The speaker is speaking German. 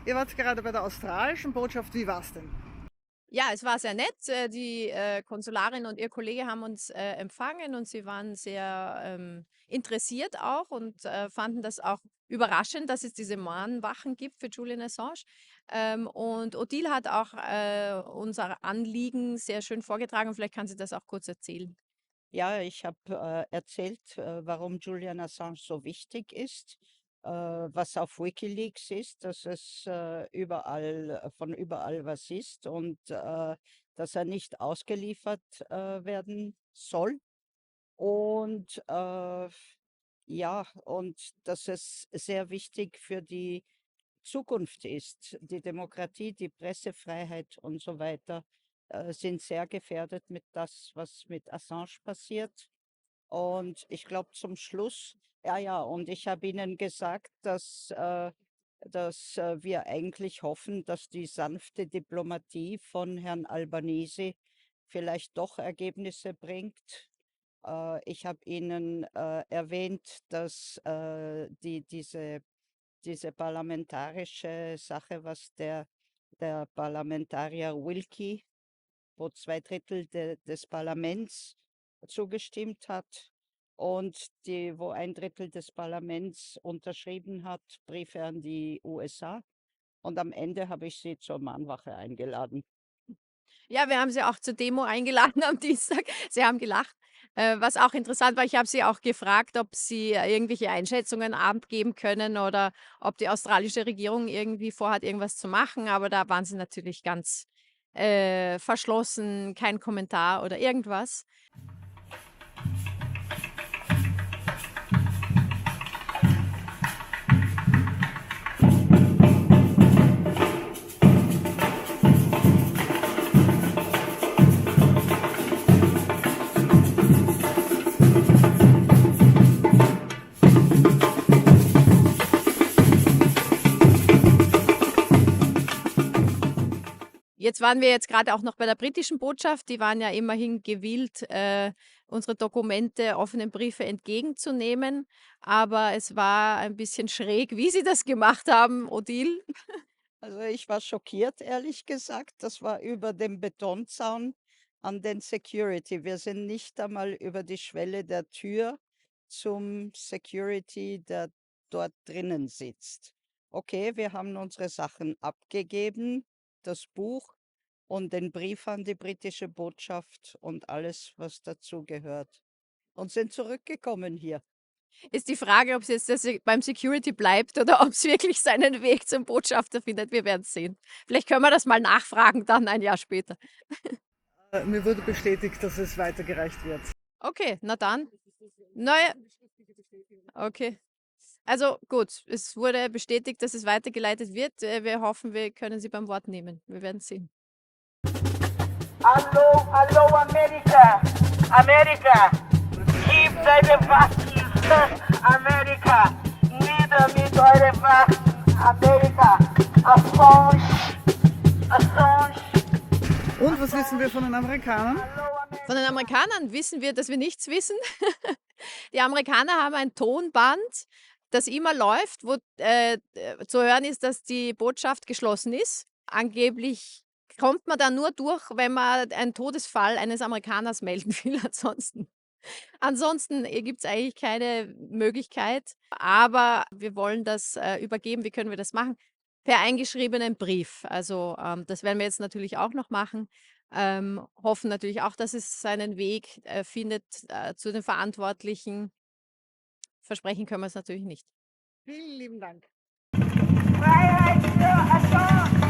Ihr wart gerade bei der australischen Botschaft. Wie war's denn? Ja, es war sehr nett. Die Konsularin und ihr Kollege haben uns empfangen und sie waren sehr interessiert auch und fanden das auch überraschend, dass es diese Mahnwachen gibt für Julian Assange. Und Odile hat auch unser Anliegen sehr schön vorgetragen und vielleicht kann sie das auch kurz erzählen. Ja, ich habe erzählt, warum Julian Assange so wichtig ist, was auf WikiLeaks ist, dass es von überall was ist und dass er nicht ausgeliefert werden soll. Und ja, und dass es sehr wichtig für die Zukunft ist. Die Demokratie, die Pressefreiheit und so weiter sind sehr gefährdet mit das, was mit Assange passiert. Und ich glaube zum Schluss, ja, ja, und ich habe Ihnen gesagt, dass wir eigentlich hoffen, dass die sanfte Diplomatie von Herrn Albanese vielleicht doch Ergebnisse bringt. Ich habe Ihnen erwähnt, dass diese parlamentarische Sache, was der Parlamentarier Wilkie, wo zwei Drittel des Parlaments zugestimmt hat und wo ein Drittel des Parlaments unterschrieben hat, Briefe an die USA. Und am Ende habe ich sie zur Mahnwache eingeladen. Ja, wir haben sie auch zur Demo eingeladen am Dienstag. Sie haben gelacht. Was auch interessant war, ich habe sie auch gefragt, ob sie irgendwelche Einschätzungen abgeben können oder ob die australische Regierung irgendwie vorhat, irgendwas zu machen. Aber da waren sie natürlich ganz verschlossen, kein Kommentar oder irgendwas. Jetzt waren wir jetzt gerade auch noch bei der britischen Botschaft. Die waren ja immerhin gewillt, unsere Dokumente, offenen Briefe entgegenzunehmen. Aber es war ein bisschen schräg, wie sie das gemacht haben, Odile. Also ich war schockiert, ehrlich gesagt. Das war über dem Betonzaun an den Security. Wir sind nicht einmal über die Schwelle der Tür zum Security, der dort drinnen sitzt. Okay, wir haben unsere Sachen abgegeben, das Buch und den Brief an die britische Botschaft und alles, was dazu gehört. Und sind zurückgekommen hier. Ist die Frage, ob es jetzt beim Security bleibt oder ob es wirklich seinen Weg zum Botschafter findet. Wir werden es sehen. Vielleicht können wir das mal nachfragen, dann ein Jahr später. Mir wurde bestätigt, dass es weitergereicht wird. Okay, na dann. Neue. Okay. Also gut, es wurde bestätigt, dass es weitergeleitet wird. Wir hoffen, wir können Sie beim Wort nehmen. Wir werden sehen. Hallo, hallo Amerika! Amerika! Gib deine Waffen! Amerika! Nieder mit euren Waffen! Amerika! Assange! Assange! Und was wissen wir von den Amerikanern? Hallo Amerika! Von den Amerikanern wissen wir, dass wir nichts wissen. Die Amerikaner haben ein Tonband, das immer läuft, wo zu hören ist, dass die Botschaft geschlossen ist. Angeblich kommt man da nur durch, wenn man einen Todesfall eines Amerikaners melden will. Ansonsten gibt es eigentlich keine Möglichkeit. Aber wir wollen das übergeben. Wie können wir das machen? Per eingeschriebenen Brief. Also das werden wir jetzt natürlich auch noch machen. Hoffen natürlich auch, dass es seinen Weg findet zu den Verantwortlichen. Versprechen können wir es natürlich nicht. Vielen lieben Dank. Freiheit für Assange!